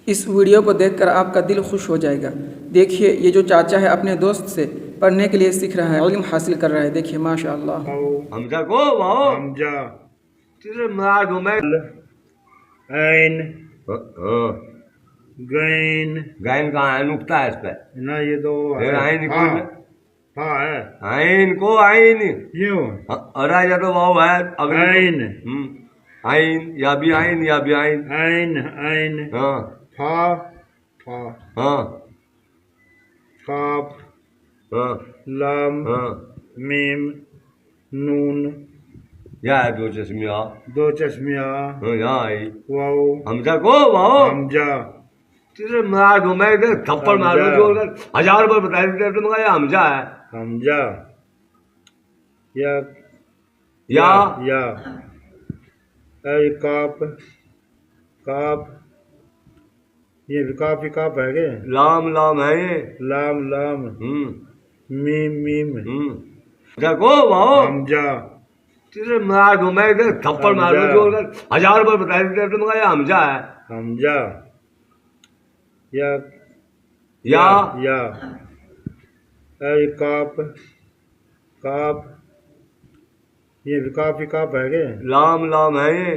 इस वीडियो को देखकर आपका दिल खुश हो जाएगा। देखिए ये जो चाचा है अपने दोस्त से पढ़ने के लिए सीख रहा है, इल्म हासिल कर रहा है। देखिए माशाअल्लाह। हमजा को वाओ हमजा तेरे मार दो मैं ऐन गैन गैन का आयन उगता है इस पे ना ये दो आयन को हाँ है आयन को आयन ये अरा या तो वाओ है आयन आयन या भी आयन आयन आयन हाँ फा फा हाँ काफ हाँ लाम हाँ मीम नून या है दो चश्मिया हाँ यहाँ आई वाओ हमजा को वाओ हमजा तेरे मार दो मैं इधर थप्पड़ मारो जोर कर 1000 बार बता देते तुम का हमजा है हमजा या ऐ काप काप ये भी काफ है के लाम है ये लाम मीम देखो वाओ हमजा तेरे मार दो मैं इधर थप्पड़ मारो जोर कर 1000 बार बता देते तुम का हमजा है हमजा या ऐ काप ये भी काफ है के लाम है ये